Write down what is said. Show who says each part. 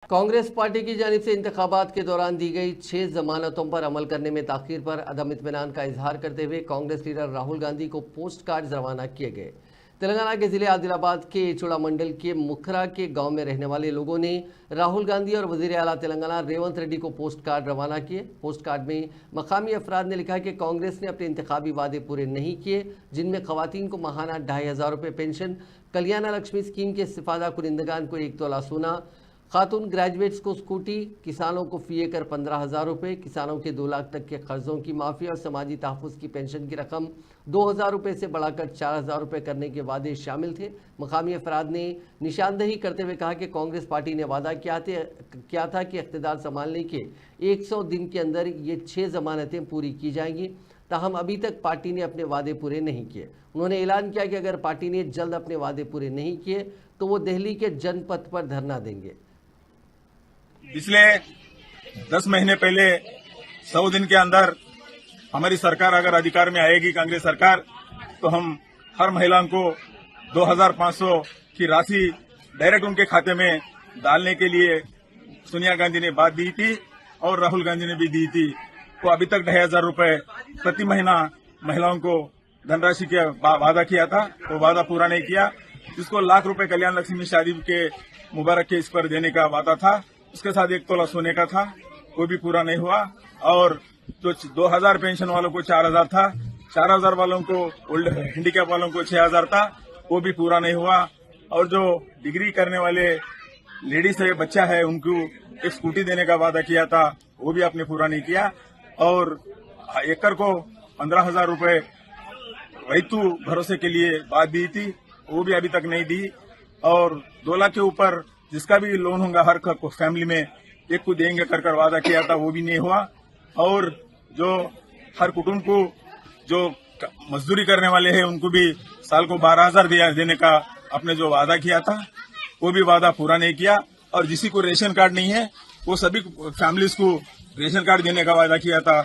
Speaker 1: Congress party की जानिब से इंतखाबात के दौरान दी गई 6 जमानतों पर अमल करने में ताखीर पर अदम इत्मीनान का इजहार करते हुए कांग्रेस लीडर राहुल गांधी को पोस्ट कार्ड रवाना किए गए। तेलंगाना के जिले आदिलाबाद के चूड़ा मंडल के मुखरा के गांव में रहने वाले लोगों ने राहुल गांधी और वजीर आला तेलंगाना रेवंत रेड्डी को पोस्ट कार्ड रवाना किए। पोस्ट कार्ड में मकामी अफराद ने लिखा है कि कांग्रेस ने अपने इंतखाबी वादे पूरे नहीं किए, जिनमें खवातीन को माहाना 2500 रुपये पेंशन, कल्याणा लक्ष्मी स्कीम के इस्तिफादा कुनिंदगान को 1 तोला सोना, खातून ग्रेजुएट्स को स्कूटी, किसानों को फी कर 15,000 रुपये, किसानों के 2 लाख तक के कर्जों की माफ़ी और समाजी तहफ़्फ़ुज़ की पेंशन की रकम 2,000 रुपये से बढ़ाकर 4,000 रुपये करने के वादे शामिल थे। मकामी अफराद ने निशानदही करते हुए कहा कि कांग्रेस पार्टी ने वादा किया था कि इक़्तिदार संभालने के 100 दिन के अंदर ये 6 जमानतें पूरी की जाएंगी, ताहम अभी तक पार्टी ने अपने वादे पूरे नहीं किए। उन्होंने ऐलान किया कि अगर पार्टी ने जल्द अपने वादे पूरे नहीं किए तो वो दिल्ली के जनपथ पर धरना देंगे।
Speaker 2: पिछले 10 महीने पहले 100 दिन के अंदर हमारी सरकार अगर अधिकार में आएगी, कांग्रेस सरकार, तो हम हर महिला को 2,500 की राशि डायरेक्ट उनके खाते में डालने के लिए सोनिया गांधी ने बात दी थी और राहुल गांधी ने भी दी थी। तो अभी तक 2,500 रुपए प्रति महीना महिलाओं को धनराशि का वादा किया था, वो वादा पूरा नहीं किया। जिसको लाख रुपए कल्याण लक्ष्मी शादी के मुबारक के इस पर देने का वादा था, उसके साथ 1 तोला सोने का था, वो भी पूरा नहीं हुआ। और जो 2,000 पेंशन वालों को 4,000 था, 4,000 वालों को ओल्ड हैंडीकैप वालों को 6,000 था, वो भी पूरा नहीं हुआ। और जो डिग्री करने वाले लेडीज है, बच्चा है, उनको एक स्कूटी देने का वादा किया था, वो भी आपने पूरा नहीं किया। और एकड़ को 15,000 रुपए रैतु भरोसे के लिए बात दी थी, वो भी अभी तक नहीं दी। और 2 लाख के ऊपर जिसका भी लोन होगा हर फैमिली में एक को देंगे कर वादा किया था, वो भी नहीं हुआ। और जो हर कुटुंब को जो मजदूरी करने वाले हैं उनको भी साल को 12,000 देने का आपने जो वादा किया था, वो भी वादा पूरा नहीं किया। और जिसी को रेशन कार्ड नहीं है वो सभी फैमिलीज को रेशन कार्ड देने का वादा किया था,